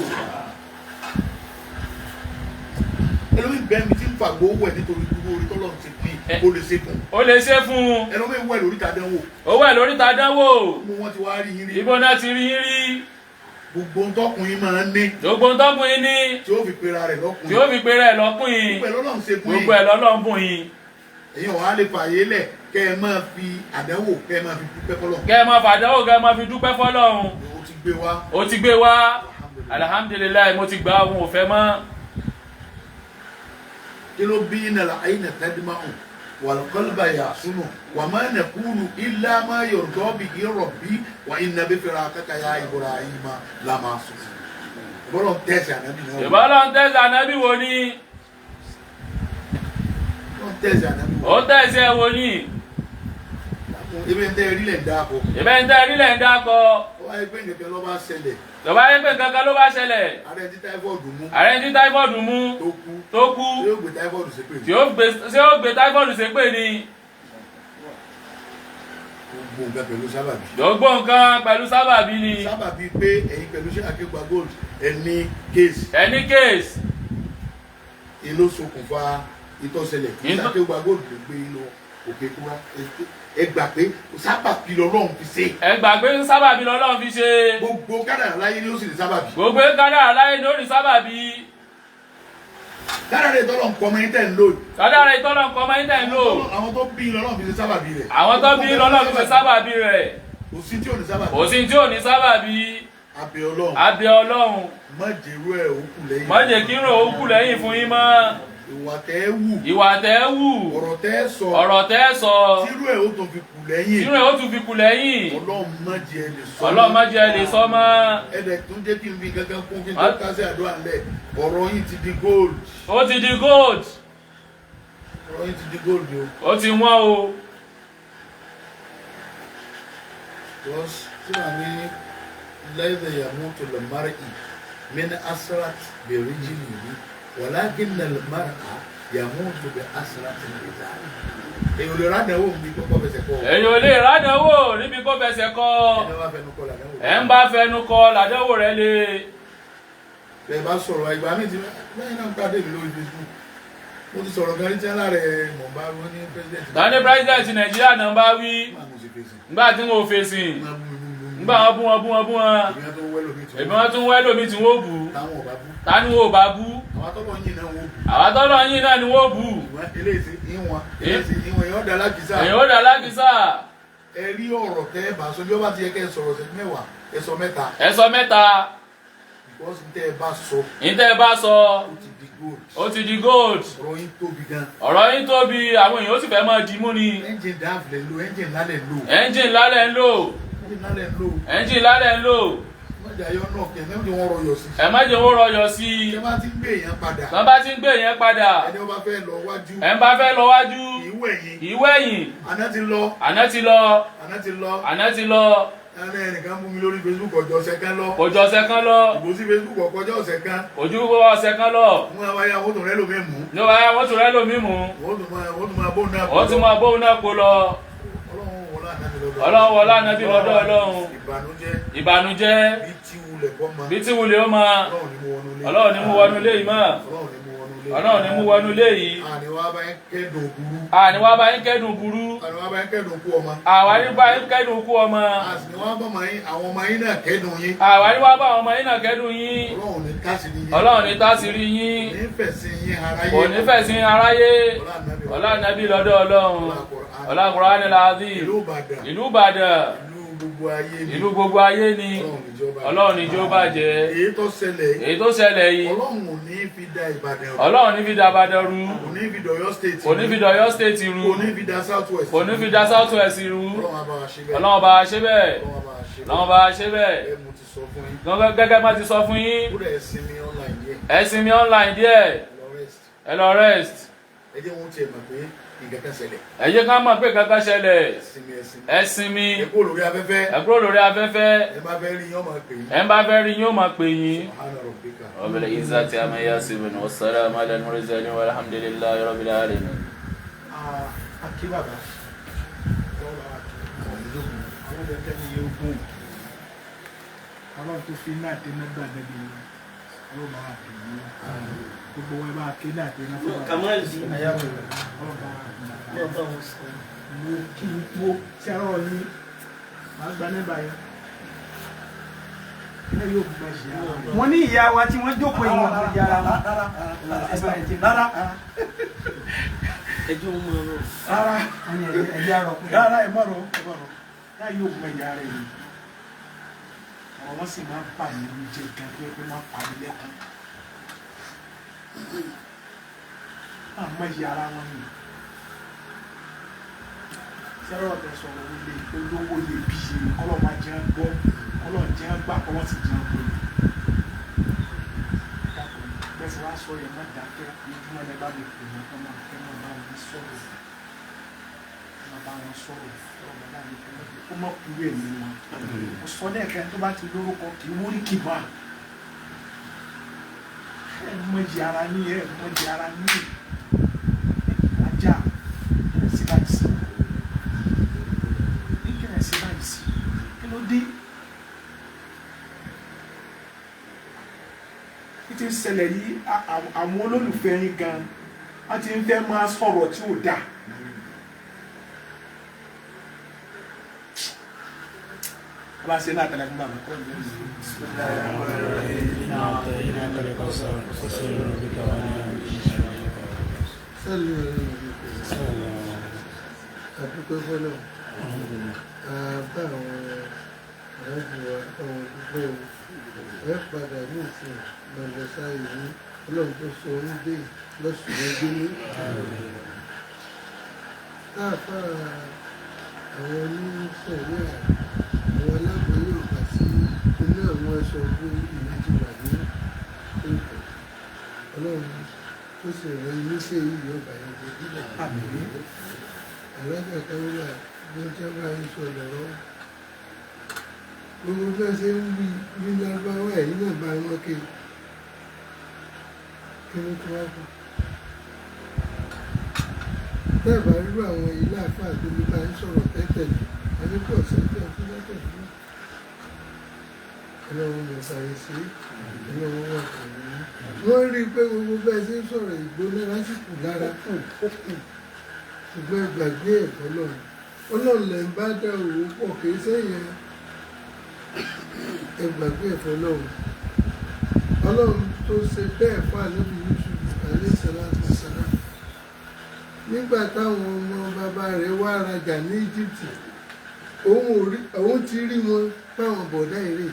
Speaker 2: Ẹlòmíì bẹ́ẹ̀ mi ti ń fàgbọ́ owó ẹ̀ nítorí gbogbo oore tọ́lọ̀ ń ṣe fún yín. Ó lè ṣe fún.
Speaker 1: Ó lè ṣe fún.
Speaker 2: Ẹlòmíì wẹ̀ lórí ta dánwò.
Speaker 1: Ó wẹ̀ lórí ta dánwò.
Speaker 2: Mo wọ́n ti wá rí yín rí.
Speaker 1: Ibo náà ti rí yín rí.
Speaker 2: Gbogbo ntọ́kùnrin máa ń ní.
Speaker 1: Gbogbo ntọ́kùnrin ní.
Speaker 2: Tí ó fi pera rẹ̀ lọ́kùnrin.
Speaker 1: Tí ó fi pera rẹ̀ lọ́kùnrin.
Speaker 2: Gbogbo ẹ̀ lọ́lọ́run ṣe fún yín.
Speaker 1: Gbogbo ẹ̀ lọ́lọ́run bùn yín.
Speaker 2: Èyàn wà á lè fààyè lẹ̀ kẹ́ ẹ máa fi àdánwò kẹ́ ẹ máa fi dúpẹ́ fọ́lọ́run.
Speaker 1: Kẹ́ ẹ máa fàdánwò kẹ́ ẹ máa fi dúpẹ́ fọ́lọ́run.
Speaker 2: Ó ti gbé wá.
Speaker 1: Ó ti gbé wá. Alhamdulilayi mo ti gbà òun ò fẹ́ mọ́.
Speaker 2: Kí ló bí nàlà àyìnà tẹ́dímà hàn wàlúkọ́lùbà yàsúnù wà má nà kúlù ilá má yọ̀dọ́ bí irọ̀ bí wà iná bí fẹ́ra kàkà yá Ibrahima lámà sùn. Ìbọ́lọ̀ ń tẹ̀sí ànábì náà.
Speaker 1: Ìbọ́lọ̀ ń tẹ̀sí ànábì wo ni?
Speaker 2: Ó ń tẹ̀sí ànábì wo.
Speaker 1: Ó tẹ̀sí ẹ wo ni?
Speaker 2: Ibẹ̀ ń tẹ́ rí lẹ̀ ń dáko.
Speaker 1: Ibẹ̀ ń tẹ́ rí lẹ̀ ń dáko.
Speaker 2: Ó wáyé pé nǹkan ló bá ṣẹlẹ̀.
Speaker 1: Lọ́ba yẹ pé nǹkan ló bá ṣẹlẹ̀.
Speaker 2: Ààrẹ tí táífọ̀dù mú.
Speaker 1: Ààrẹ tí táífọ̀dù mú. Tó kú.
Speaker 2: Ṣé ó gbé táífọ̀dù ṣépè?
Speaker 1: Ṣé ó gbé táífọ̀dù ṣépè ni?
Speaker 2: Gbogbo nǹkan pẹ̀lú sábàbí.
Speaker 1: Gbogbo nǹkan pẹ̀lú sábàbí ni.
Speaker 2: Sábàbí pé ẹ̀yin pẹ̀lú ṣé Àgégbà gold ẹni kéèsì.
Speaker 1: Ẹni kéèsì.
Speaker 2: Èló ṣokùnfà ìtọ́sẹ̀lẹ̀ kí Àgégbà gold ló gbé lọ òkè kúrá. Ẹ gbà pé sábàbí lọ́lọ́run fi ṣe.
Speaker 1: Ẹ gbà pé sábàbí lọ́lọ́run fi ṣe.
Speaker 2: Gbogbo kádàrá láyé ni ó sì ní sábàbí.
Speaker 1: Gbogbo kádàrá láyé ni ó ní sábàbí.
Speaker 2: Kádàrá ìtọ́lọ̀ ń kọ́ ọmọ yín tẹ̀ ń lò.
Speaker 1: Kádàrá ìtọ́lọ̀ ń kọ́ ọmọ yín tẹ̀ ń lò.
Speaker 2: Àwọn tó bí lọ́lọ́run fi ṣe sábàbí rẹ̀.
Speaker 1: Àwọn tó bí lọ́lọ́run fi ṣe sábàbí rẹ̀.
Speaker 2: Kò sí tí ò ní sábàbí.
Speaker 1: Kò sí tí ò ní sábàbí.
Speaker 2: Abẹ Ọlọ́run.
Speaker 1: Abẹ Ọlọ́run.
Speaker 2: Má jẹ́rú ẹ̀ òkú lẹ́yìn.
Speaker 1: Má jẹ́ kí rò òkú lẹ́yìn fún yín mọ́.
Speaker 2: Ìwà tẹ́ wù.
Speaker 1: Ìwà tẹ́ wù.
Speaker 2: Ọ̀rọ̀ tẹ́ sọ.
Speaker 1: Ọ̀rọ̀ tẹ́ sọ.
Speaker 2: Tírú ẹ̀ ó tún fi kù lẹ́yìn.
Speaker 1: Tírú ẹ̀ ó tún fi kù lẹ́yìn.
Speaker 2: Ọlọ́run má jẹ́ lè sọ.
Speaker 1: Ọlọ́run má jẹ́ lè sọ mọ́.
Speaker 2: Ẹ̀dẹ̀ tún jẹ́ kí n fi gángan kún kí n tó kásẹ̀ àdúrà ńlẹ̀. Ọ̀rọ̀ yìí ti di gold.
Speaker 1: Ó ti di gold.
Speaker 2: Ọ̀rọ̀ yìí ti di gold o.
Speaker 1: Ó ti wọ́n o.
Speaker 2: Tí wàá ní lẹ́yìn ìyàmú tó lọ márì mẹ́ni asrat bẹ̀rẹ̀ jìnnì yìí wàlákin nà lè márì à yàmú tó bẹ̀ asrat nìyí. Èyí ò lè rádàwó níbi kó fẹsẹ̀ kọ́.
Speaker 1: Èyí ò lè rádàwó níbi kó fẹsẹ̀ kọ́. Ẹ ń bá fẹnu kọ làdánwò rẹ lé.
Speaker 2: Bẹ́ẹ̀ bá sọ̀rọ̀ ìgbà mi ti lẹ́yìn náà ń pàdé mi lórí Facebook. Mo ti sọ̀rọ̀ kan ní tí wọ́n rẹ̀ mọ̀ bá wọ́n ní president.
Speaker 1: Tani president Nàìjíríà náà bá wí. Nígbà tí wọ́n fèsì. Nígbà wọn bú wọn bú wọn bú wọn. Èmi wọn tún wẹ́ lómi tí wọ́n bú. Tani wọn ò bá bú.
Speaker 2: Àwọn tọ́lọ̀ yín náà wọ́n bú.
Speaker 1: Àwọn tọ́lọ̀ yín náà ni wọ́n bú.
Speaker 2: Ìwọ̀n èèyàn dá lákìsà.
Speaker 1: Èèyàn dá lákìsà.
Speaker 2: Ẹ rí ọ̀rọ̀ tẹ́ ẹ bá sọ bí ó bá ti yẹ kẹ́ ẹ sọ̀rọ̀ ṣe mẹ́wàá ẹ sọ mẹ́ta.
Speaker 1: Ẹ sọ mẹ́ta.
Speaker 2: Because ntẹ́ ẹ bá sọ.
Speaker 1: Ntẹ́ ẹ bá sọ.
Speaker 2: Ó ti di gold.
Speaker 1: Ó ti di gold.
Speaker 2: Ọ̀rọ̀ yín tóbi gan.
Speaker 1: Ọ̀rọ̀ yín tóbi àwọn èèyàn ó sì fẹ́ máa dì mú ni.
Speaker 2: Engine dáàbò lẹ̀ ń lò engine ńlá lẹ̀ ń lò.
Speaker 1: Engine ńlá lẹ̀ ń lò.
Speaker 2: Engine ńlá lẹ̀ ń lò.
Speaker 1: Engine ńlá lẹ̀ ń lò.
Speaker 2: Má
Speaker 1: ẹ má jẹ́ wọ́n rọyọ̀ sí i.
Speaker 2: ẹ bá ti ń gbé èèyàn padà.
Speaker 1: wọ́n bá ti ń gbé èèyàn padà.
Speaker 2: ẹni wọ́n bá fẹ́ lọ wájú.
Speaker 1: ẹ bá fẹ́ lọ wájú.
Speaker 2: ìwé ẹ̀yìn.
Speaker 1: àná ti lọ.
Speaker 2: ẹnìkan mú mi lórí Facebook ọjọ́ ọ̀sẹ̀ kan lọ.
Speaker 1: ìbò
Speaker 2: sí Facebook ọjọ́ ọ̀sẹ̀ kan.
Speaker 1: ọ̀sẹ̀ kan lọ.
Speaker 2: wọ́n á wáyà wọ́n tún rẹ́ lómi mú.
Speaker 1: wọ́n tún rẹ́ lómi mú.
Speaker 2: wọ́n tún máa bóun náà kó lọ.
Speaker 1: wọ́n tún máa bóun náà kó lọ. Ọlọ́run wọlá ànábì lọ́dọ̀ Ọlọ́run. ìbànújẹ́ bí tí wulẹ̀ ó máa. Ọlọ́run ní mú wọnú ilé yìí mọ́. Ọlọ́run ní mú wọnú ilé yìí.
Speaker 2: àníwá bá yín kẹ́dùn burú.
Speaker 1: àníwá bá yín kẹ́dùn burú.
Speaker 2: àníwá bá yín kẹ́dùn kú ọmọ.
Speaker 1: àwárí bá yín kẹ́dùn kú ọmọ.
Speaker 2: àníwá bá àwọn ọmọ yín náà kẹ́dùn yín.
Speaker 1: àwárí wá bá àwọn ọmọ yín náà kẹ́dùn yín. Ọlọ́run ní tásìrí yín. onífẹ̀ẹ́ sí aráyé. ọlá ànábì lọ́dọ̀ Ọlọ́run. ọlá Kùránì Azim. ìlú Ìbàdàn. ìlú gbogbo ayé ni. Ọlọ́run ní jọ̀ọ́ bàjẹ́.
Speaker 2: èyí tó ṣẹlẹ̀ yìí. Ọlọ́run ò ní fi da Ìbàdàn rú.
Speaker 1: Ọlọ́run ní fi da Ìbàdàn rú.
Speaker 2: kò ní fi dọ̀yọ́ state rú.
Speaker 1: kò ní fi dọ̀yọ́ state rú.
Speaker 2: kò ní fi da south west.
Speaker 1: kò ní fi da south west rú. Ọlọ́run bá wa ṣe bẹ́ẹ̀. Ọlọ́run bá wa ṣe bẹ́ẹ̀. gẹ́gẹ́ bá ti sọ fún yín. ẹ sinmi online díẹ̀. ẹ lọ rest.
Speaker 2: ẹ jẹ́ wọn tiẹ̀ mọ̀ pé nǹkan kan ṣẹlẹ̀.
Speaker 1: ẹ jẹ́ ká mọ̀ pé kankan ṣẹlẹ̀. ẹ sinmi.
Speaker 2: ẹ kúrò lórí afẹ́fẹ́.
Speaker 1: ẹ kúrò lórí afẹ́fẹ́.
Speaker 2: ẹ bá fẹ́ rí yín ó máa pè yín.
Speaker 1: ẹ bá fẹ́ rí yín ó máa pè yín.
Speaker 2: Rabbil
Speaker 1: izzati amma yasifun wassalamu ala al-mursalin walhamdulillahi rabbil alamin.
Speaker 2: akí bàbá àwọn bẹ̀rẹ̀ ní ogun ọlọ́run tó fi náà tẹ́ náà gbà débi ọlọ́run bá wà pè yín gbogbo wọn bá ké náà tẹ́ náà fún wa.
Speaker 4: kàmáàlì
Speaker 2: ọlọ́run bá wà pè yín. mo kí n po tí a rọ̀ yín màá gba nẹ́bà yẹn.
Speaker 4: wọ́n ní ìyá wa tí wọ́n jókòó ìwọ̀n tó di ara wọn.
Speaker 2: rárá
Speaker 4: ẹjọ́ ń mọ ọ̀rọ̀.
Speaker 2: rárá
Speaker 4: ẹ̀jẹ̀ àrọ̀ pé.
Speaker 2: rárá ẹ má rọ náà yóò gbọ́ ẹ̀yà rẹ̀ yìí ọ̀rọ̀ wọn sì máa ń bà mí ní jẹ gan pé máa ń pa mí lẹ́kùn máa mọ ìyá ara wọn ni sẹ́rọ̀ ọ̀tẹ̀ sọ̀rọ̀ ilé olówó lè bí i kọ́lọ̀ máa jẹ́ gbọ́ kọ́lọ̀ jẹ́ gbà kọ́lọ̀ sì jẹ́ gbọ́ bẹ́ẹ̀ sì wá sọ yẹn má dákẹ́ ojúmọ́ ẹ bá mi pè wọ́n kọ́ máa fẹ́ máa bá wọn sọ̀rọ̀ máa bá wọn sọ̀rọ̀ ọ̀rọ̀ bàbá mi pè wọ́n kó má kúrò ẹ̀mí wọn mo sọ lẹ́ẹ̀kẹ́ tó bá ti lórúkọ kì í wórí kì máa ẹ̀ mọ̀jì ara ní ẹ̀ mọ̀jì ara ní ajá sí báyìí sí sí báyìí sí kí ló dé kí ti ń ṣẹlẹ̀ yìí àwọn olólùfẹ́ yín gan wọ́n ti ń fẹ́ máa sọ̀rọ̀ tí ò dáa bá ṣe náà tẹ̀lé fún bàbá kọ́ ìlú
Speaker 3: àdúgbò fọlọ́ bá àwọn aráàlú àwọn olùgbé ẹ padà ní ìsìn lọ́dọ̀ sáyé ní ọlọ́run tó sọ ń dé lọ́sùn ẹgbẹ́ ní káàfà àwọn oníṣẹ̀lẹ̀ àwọn aláboyè ọ̀gá sí inú àwọn ẹ̀ṣọ́ ọdún ìlú ti wà ní ìpè ọlọ́run tó sì rẹ inú sí èyí ọba yẹn tó dílé alága Kaola ló ń jábá ń sọ lọ́rọ́ gbogbo bẹ́ẹ̀ ṣe ń wí ní lágbáwá ẹ̀yìn náà bá wọn ké kí ló tó wá kú bẹ́ẹ̀ bá rírú àwọn ilé àfáà tó ní bá ń sọ̀rọ̀ tẹ́tẹ̀lé adékọ̀ sẹ́tẹ̀ tó lẹ́tẹ̀ fún ọlọ́run ló sáré sí ọlọ́run wà pẹ̀lú wọ́n rí i pé gbogbo bẹ́ẹ̀ ṣe ń sọ̀rọ̀ ìgbóná lásìkò lára kù ṣùgbọ́n ìgbàgbé ẹ̀kọ́ lọ́run ọlọ́run lẹ́ ń bá dá òwò pọ̀ kì í sẹ́yìn ẹgbàgbé ẹ̀fọ́ lọ́run ọlọ́run tó ṣe bẹ́ẹ̀ fún ànábì Yusuf alayhi salatu wassalam nígbà táwọn ọmọ bàbá rẹ̀ wá rajà ní Íjíbítì òun ti rí wọn fáwọn bọ̀dá èrè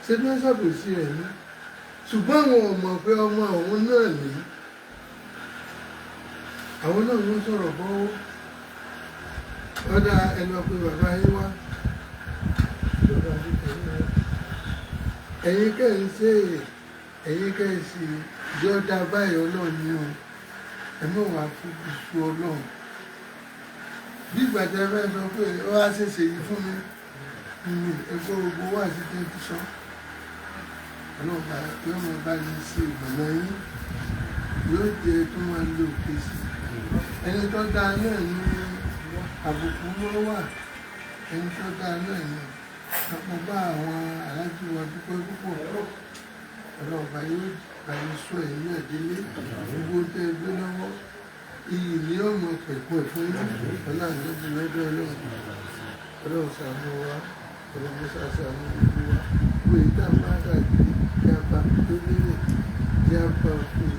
Speaker 3: ṣe bí wọ́n ṣàbòsí rẹ̀ ní ṣùgbọ́n àwọn ọmọ pé ọmọ àwọn náà ní àwọn náà wọ́n sọ̀rọ̀ bọ́wọ́ ọ̀dà ẹnu ọ̀pẹ bàbá yín wá ẹ̀yin kẹ́ ń ṣe ẹ̀yin kẹ́ ń ṣe yọ̀ọ̀dà báyìí ọlọ́run ni o ẹ mọ̀ wá fún iṣu ọlọ́run bí ìgbà tí ẹ fẹ́ sọ pé ó wá ṣèṣe yìí fún mi ẹgbẹ́ gbogbo wà sí tẹ́tí sọ ọlọ́ọ̀bá yóò máa bá ní sí ìgbọ̀nà yín yóò jẹ́ tó máa lò kéṣì ẹni tó dáa náà ní àbùkù ló wà ẹni tó dáa náà ní àpò bá àwọn aláàjì wa dúpẹ́ púpọ̀ ọlọ́ọ̀bá yóò bá ní sọ ẹ̀yìn náà délé gbogbo tẹ́ gbé lọ́wọ́ iyì ni ó mọ pẹ̀pọ̀ fún ọlọ́run lọ́dún lọ́dún ọlọ́run ṣàánú wa ọlọ́run ṣàánú wa wo ìdá máa dàbí kí a bá tó lérè kí a bá fún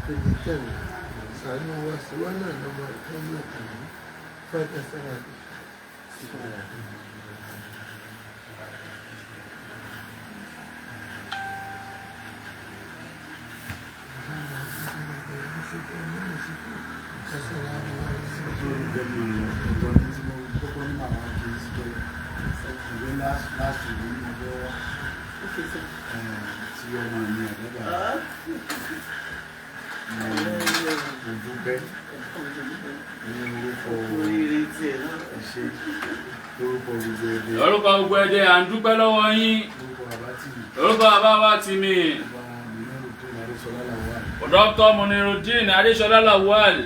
Speaker 3: ìpele tẹ̀lé ṣàánú wa sí wa náà lọ́mọ ìtọ́ náà fẹ́ẹ́ sára rẹ̀.
Speaker 1: Orúkọ gbogbo ẹ̀dẹ̀ à ń dúpẹ́ lọ́wọ́ yín. Orúkọ bàbá wa ti mi. Dr. Munirudeen Adéṣọlá Lawal.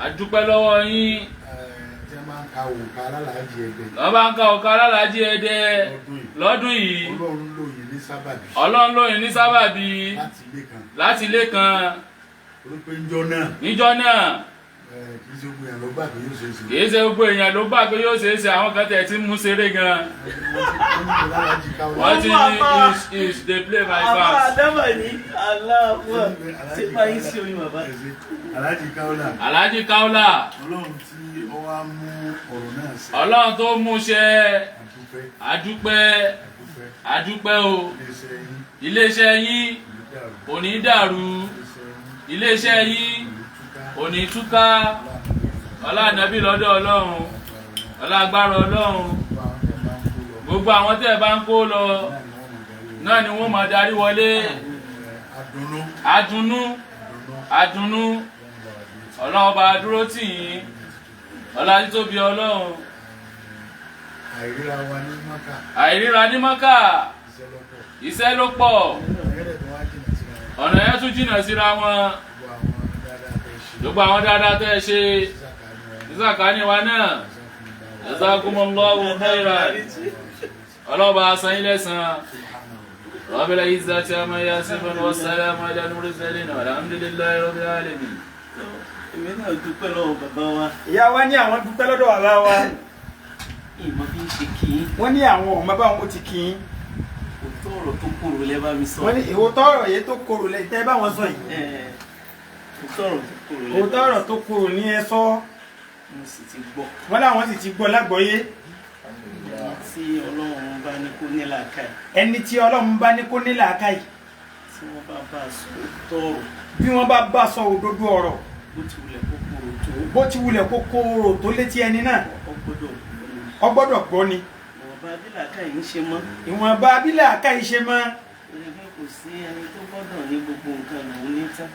Speaker 1: A dúpẹ́ lọ́wọ́ yín. Wọ́n bá ń ka òkà alálàájì ẹ̀dẹ̀ lọ́dún yìí. Ọlọ́run ló yìn ní sábàbí láti ilé kan. Níjọ́ náà. Kìí ṣe gbogbo èèyàn ló gbà pé yóò ṣe é ṣe àwọn kan tẹ̀ tí ń mú ṣeré gan. Wọ́n ti ní is dey play my fans.
Speaker 2: Àwọn àdámọ̀ ní aláwọ̀ tí báyìí sí oyin bàbá.
Speaker 1: Alhaji Kaola.
Speaker 2: Ọlọ́run tí ó wá mú ọ̀rọ̀ náà ṣe.
Speaker 1: Ọlọ́run tó mú ṣe àdúpẹ́ o. Iléeṣẹ́ yín kò ní dàrú. Iléeṣẹ́ yín kò ní túká. Ọlá ànábì lọ́dọ̀ Ọlọ́run. Ọlá agbára Ọlọ́run. Gbogbo àwọn tẹ́ ẹ bá ń kó lọ náà ni wọ́n máa darí wọlé. Àdùnnú. Ọlọ́run bá dúró tì yín. Ọlá títóbi Ọlọ́run. Àìríra ní Mákà. Iṣẹ́ ló pọ̀. Ọ̀nà yẹn tún jìnnà síra wọn. Gbogbo àwọn dáadáa tẹ́ ẹ ṣe. Ìsàkání wa náà. Jazakumullahu khairan. Ọlọ́run bá san yín lẹ́san. Rabbil izzati amma yasifun wa salamun ala al-mursalin walhamdulillahi rabbil alamin.
Speaker 2: Èmi náà dúpẹ́ lọ́wọ́ bàbá wa.
Speaker 4: Ìyá wa ní àwọn dúpẹ́ lọ́dọ̀ bàbá wa.
Speaker 2: Ìmọ̀ bí ń ṣe kí í.
Speaker 4: Wọ́n ní àwọn ọmọ báwọn ó ti kí í.
Speaker 2: Òótọ́ ọ̀rọ̀ tó kúrò lẹ́ bá mi sọ.
Speaker 4: Wọ́n ní ìwòtọ́ ọ̀rọ̀ yẹn tó korò lẹ́ tẹ́ bá wọn sọ yìí. Òótọ́ ọ̀rọ̀ tó korò ní ẹ sọ.
Speaker 2: Mo sì ti gbọ́.
Speaker 4: Wọ́n láwọn sì ti gbọ́ lágbọ́yé.
Speaker 2: Tí Ọlọ́run bá ní kó ní làákàyè.
Speaker 4: Ẹni tí Ọlọ́run bá ní kó ní làákàyè.
Speaker 2: Tí wọ́n bá bá sọ òótọ́ ọ̀rọ̀.
Speaker 4: Bí wọ́n bá bá sọ òdodo ọ̀rọ̀.
Speaker 2: Bó ti wulẹ̀ kó korò tó.
Speaker 4: Bó ti wulẹ̀ kó korò tó létí ẹni náà. Ó gbọ́dọ̀ gbọ́ ni.
Speaker 2: Ìwọ̀nba bí làákàyè ń ṣe mọ́.
Speaker 4: Ìwọ̀nba bí làákàyè ṣe mọ́.
Speaker 2: Kò sí ẹni tó gbọ́dọ̀ ní gbogbo nǹkan lòún ní tán.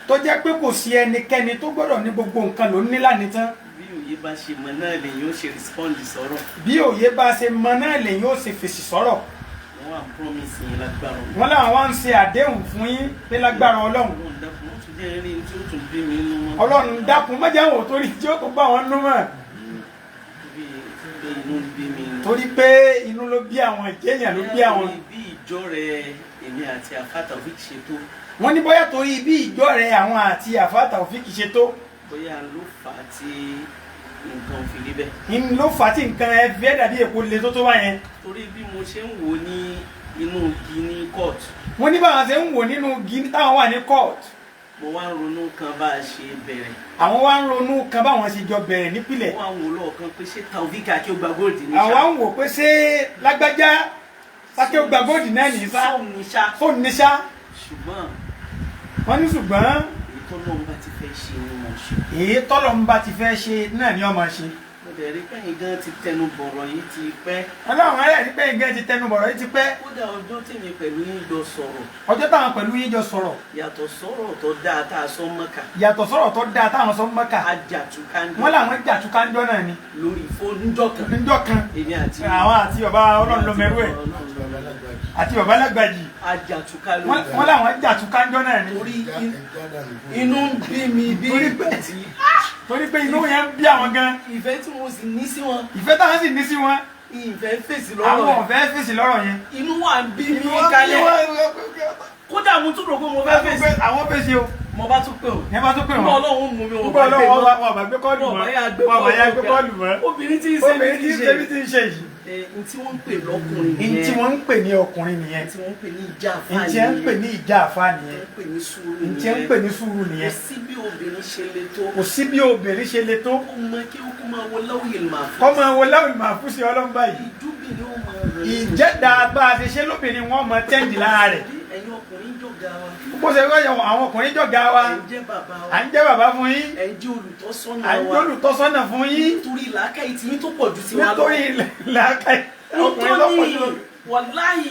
Speaker 4: Tó jẹ́ pé kò sí ẹnikẹ́ni tó gbọ́dọ̀ ní gbogbo nǹkan lòún ní lánìí tán.
Speaker 2: Bí òye bá ṣe mọ náà lèyìn ó ṣe respond sọ̀rọ̀.
Speaker 4: Bí òye bá ṣe mọ náà lèyìn ó ṣe fèsì sọ̀rọ̀.
Speaker 2: Wọ́n wà promise yín lágbára Ọlọ́run.
Speaker 4: Wọ́n láwọn wá ń ṣe àdéhùn fún yín pé lágbára Ọlọ́run. Ọlọ́run dákun má jẹ́ àwọn òtórí tí ó tó bá wọn nú mọ́. Torí pé inú ló bí àwọn ìjẹyàn ló bí àwọn.
Speaker 2: Bí ìjọ rẹ̀ èmi àti àfáàtà òfin ṣe tó.
Speaker 4: Wọ́n ní bóyá torí bí ìjọ rẹ̀ àwọn àti àfáàtà òfin ṣe tó.
Speaker 2: Bóyá ló fà á tí nǹkan fi rí bẹ́ẹ̀.
Speaker 4: Ń ló fà á tí nǹkan ẹ fẹ́ dàbí èpo le tó wá yẹn.
Speaker 2: Torí bí mo ṣe ń wò ní inú igi ní court.
Speaker 4: Wọ́n ní báwọn ṣe ń wò nínú igi táwọn wà ní court.
Speaker 2: Mo wá ń ronú kan bá a ṣe bẹ̀rẹ̀.
Speaker 4: Àwọn wá ń ronú kan báwọn ṣe jọ bẹ̀rẹ̀ nípìnlẹ̀.
Speaker 2: Wọ́n á wò lọ́ọ̀kan pé ṣé Taofik kí ó gba góòdì ní sá.
Speaker 4: Àwa ń wò pé ṣé lágbájá sáké ó gba góòdì náà ní sá. Fóònù ní sá.
Speaker 2: Ṣùgbọ́n.
Speaker 4: Wọ́n ní ṣùgbọ́n.
Speaker 2: Èyí tọ́lọ́run bá ti fẹ́ ṣe ni mo ṣe.
Speaker 4: Èyí tọ́lọ́run bá ti fẹ́ ṣe náà ni ó máa ṣe.
Speaker 2: Mo dẹ̀ rí pé ìgán ti tẹnu bọ̀rọ̀ yìí ti pẹ́.
Speaker 4: Ọlọ́run ayé rí pé ìgán ti tẹnu bọ̀rọ̀ yìí ti pẹ́.
Speaker 2: Kódà ọjọ́ tèmi pẹ̀lú yín jọ sọ̀rọ̀.
Speaker 4: Ọjọ́ táwọn pẹ̀lú yín jọ sọ̀rọ̀.
Speaker 2: Yàtọ̀ sọ̀rọ̀ tó dáa tá a sọ Mọ́kà.
Speaker 4: Yàtọ̀ sọ̀rọ̀ tó dáa táwọn sọ Mọ́kà.
Speaker 2: Ajàtúkàndọ́.
Speaker 4: Wọ́n làwọn jàtúkàndọ́ náà ni.
Speaker 2: Lórí fóònù níjọ́ kan.
Speaker 4: Níjọ́ kan.
Speaker 2: Èmi àti.
Speaker 4: Àwọn àti bàbá Ọlọ́runlọ́mẹrú ẹ̀. Àti bàbá Lágbàjì.
Speaker 2: Ajàtúkàndọ́.
Speaker 4: Wọ́n làwọn jàtúkàndọ́ náà ni.
Speaker 2: Torí inú ń bí mi bí ìgbà tí.
Speaker 4: Torí pé inú yẹn ń bí àwọn gan.
Speaker 2: Ìfẹ́ tí mo sì ní sí wọn.
Speaker 4: Ìfẹ́ táwọn sì ní sí wọn.
Speaker 2: Ìfẹ́ fèsì lọ́rọ̀ yẹn.
Speaker 4: Àwọn ọ̀fẹ́ fèsì lọ́rọ̀ yẹn.
Speaker 2: Inú wa ń bí mi kalẹ̀. Kódà mo tún rò pé mo fẹ́ fèsì.
Speaker 4: Àwọn fèsì o.
Speaker 2: Mo bá tún pè o.
Speaker 4: Ẹ bá tún pè wọ́n.
Speaker 2: Nígbà Ọlọ́run mú mi.
Speaker 4: Nígbà Ọlọ́run wọ́n bá gbé kọ́ọ̀lù mọ́. Wọ́n bá yá gbé kọ́ọ̀lù mọ́.
Speaker 2: Obìnrin tí ń ṣe
Speaker 4: bí ti ń ṣe yìí.
Speaker 2: N tí wọ́n ń pè lọ́kùnrin nìyẹn.
Speaker 4: N tí wọ́n ń pè ní ọkùnrin nìyẹn.
Speaker 2: N tí wọ́n ń pè ní ìjà àfáà
Speaker 4: nìyẹn. N tí wọ́n ń pè ní ìjà àfáà nìyẹn.
Speaker 2: N tí wọ́n ń pè ní sùúrù nìyẹn.
Speaker 4: N tí wọ́n ń pè ní sùúrù nìyẹn.
Speaker 2: Kò sí bí obìnrin ṣe le tó.
Speaker 4: Kò sí bí obìnrin ṣe le tó.
Speaker 2: Ó mọ kí ó kó máa wo láwùjọ máa fún.
Speaker 4: Kọ́ máa wo láwùjọ máa fún sí Ọlọ́run báyìí.
Speaker 2: Ìdúbìnrin ó máa rẹ̀.
Speaker 4: Ìjẹ́dá bá a ṣe ṣe lóbìnrin wọn mọ tẹ́ǹdì lára rẹ̀.
Speaker 2: Ẹ̀yin ọkùnrin jọ̀gá wa.
Speaker 4: Bó ṣe wáyà àwọn ọkùnrin jọ̀gá wa.
Speaker 2: Ẹ̀ ń jẹ́ bàbá wa.
Speaker 4: À ń jẹ́ bàbá fún yín.
Speaker 2: Ẹ̀ ń jẹ́ olùtọ́sọ́nà wa.
Speaker 4: À ń jẹ́ olùtọ́sọ́nà fún yín.
Speaker 2: Nítorí làákàyè tí yín tó pọ̀ ju tiwa lọ.
Speaker 4: Nítorí làákàyè ọkùnrin lọ́pọ̀ jù.
Speaker 2: Wàláhì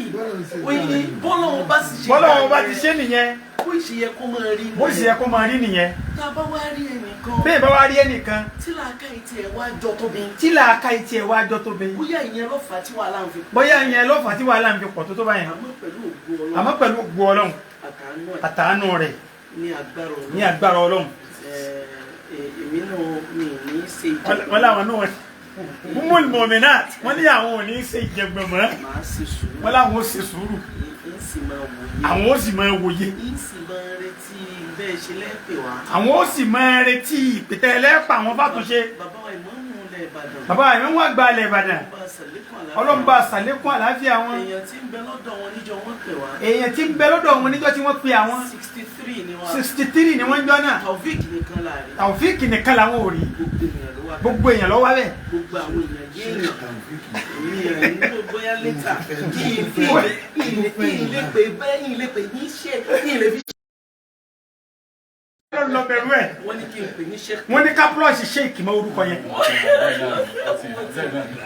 Speaker 2: bọ́lọ́wọ́ bá sì ṣe.
Speaker 4: Bọ́lọ́wọ́ bá ti ṣe nìyẹn.
Speaker 2: Bó ṣe yẹ kó máa rí nìyẹn.
Speaker 4: Bó ṣe yẹ kó máa rí nìyẹn.
Speaker 2: Tá a bá wá rí ẹnìkan.
Speaker 4: Bẹ́ẹ̀ bá wá rí ẹnìkan.
Speaker 2: Tí làákàyè tiẹ̀ wá jọ tóbi.
Speaker 4: Tí làákàyè tiẹ̀ wá jọ tóbi.
Speaker 2: Bóyá ìyẹn ló fà á tí wàhálà ń fi pọ̀.
Speaker 4: Bóyá ìyẹn ló fà á tí wàhálà ń fi pọ̀ tó tó báyẹn. Àmọ́ pẹ̀lú ògo Ọlọ́run. Àtàánú rẹ̀. Ní agbára Ọlọ́run.
Speaker 2: Èmi náà mi ní ṣe ìjẹ̀gbọ́n.
Speaker 4: Wọ́n láwọn náà Mumul Mominat wọ́n ní àwọn ò ní ṣe ìjẹ̀gbọ̀n mọ́. Wọ́n láwọn ó ṣe sùúrù. Àwọn ó sì máa wòye.
Speaker 2: Bẹ́ẹ̀ ṣe lẹ́pẹ̀ wá.
Speaker 4: Àwọn ó sì máa retí ìpìtẹ́ ẹlẹ́pà àwọn bá tún ṣe. Bàbá ìmọ̀ wọn gba ilẹ̀ Ìbàdàn. Ọlọ́run bá ṣàlékún àlàáfíà wọn.
Speaker 2: Èèyàn tí ń bẹ lọ́dọ̀ wọn níjọ́ wọ́n pè wá.
Speaker 4: Èèyàn tí ń bẹ lọ́dọ̀ wọn níjọ́ tí wọ́n pè àwọn.
Speaker 2: 63 ni wọ́n.
Speaker 4: 63 ni wọ́n jọ náà.
Speaker 2: Taofik nìkan láàrin.
Speaker 4: Taofik nìkan làwọn ò rí. Gbogbo èèyàn ló wá bẹ́ẹ̀.
Speaker 2: Gbogbo àwọn èèyàn yé èèyàn ní ló bóyá létà kí ilé pè bẹ́ẹ̀ ilé pè ní ṣe kí ilé fi.
Speaker 4: Lọ bẹ̀rù ẹ̀.
Speaker 2: Wọ́n ní kí n pè ní sheik.
Speaker 4: Wọ́n ní ká plọ́ọ̀ṣì sheik mọ orúkọ yẹn.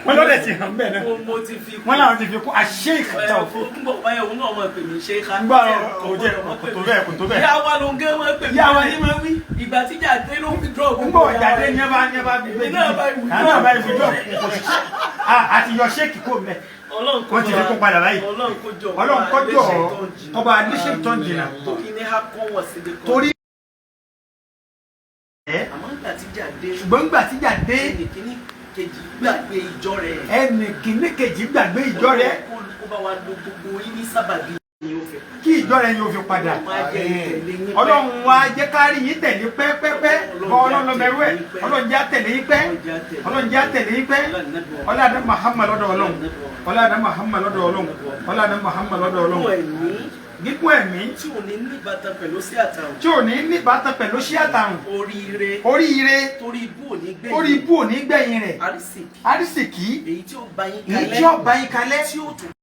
Speaker 4: Wọ́n lọ́dẹ̀ ti hàn bẹ́ẹ̀ náà.
Speaker 2: Mo ti fi kú.
Speaker 4: Wọ́n làwọn ti fi kú a sheik Taofik.
Speaker 2: Ń bọ̀ báyọ̀ òun náà máa pè mí sheik.
Speaker 4: Gbọ́ kò jẹ́ kò tó bẹ́ẹ̀ kò tó bẹ́ẹ̀.
Speaker 2: Ìyá wa ló ń gé wọn pè mí.
Speaker 4: Ìyá wa yìí máa wí.
Speaker 2: Ìgbà tí jáde ló ń fi drug.
Speaker 4: Ń bọ̀ jáde ní ẹ bá fi gbé. Náà bá fi drug. Àti yọ sheik kò mẹ́. Wọ́n ti fi kó padà báyìí. Ọlọ́run kọjọ́ ọba adéṣe tó ń jìnnà. Torí ṣùgbọ́n gbà tíjà dé
Speaker 2: ẹnì kìíní kejì gbàgbé ìjọ rẹ̀.
Speaker 4: ẹnì kìíní kejì gbàgbé ìjọ rẹ̀.
Speaker 2: Kó bá wa lo gbogbo yín ní sábàbí ni ó fẹ́.
Speaker 4: Kí ìjọ rẹ̀ yóò fi padà. Ọlọ́run wa jẹ́ ká rí yín tẹ̀lé pẹ́pẹ́pẹ́. Ọlọ́run lọ mẹ́rú ẹ̀. Ọlọ́run jẹ́ àtẹ̀lé yín pẹ́. Ọlọ́run jẹ́ àtẹ̀lé yín pẹ́. Ọlọ́dẹ Muhammad lọ́dọ̀ Ọlọ́run. Ọlọ́dẹ Muhammad lọ́dọ̀ Ọlọ́run. Ọlọ́dẹ Muhammad lọ́dọ̀ Ọlọ́run. Gígùn ẹ̀mí
Speaker 2: tí ò ní níbàtàn pẹ̀lú sí àtàrùn.
Speaker 4: Tí ò ní níbàtàn pẹ̀lú sí àtàrùn.
Speaker 2: Oríire. Torí ibú ò ní gbẹ̀yìn rẹ̀.
Speaker 4: Arísìkí.
Speaker 2: Èyí tí ó bá yín
Speaker 4: kalẹ̀.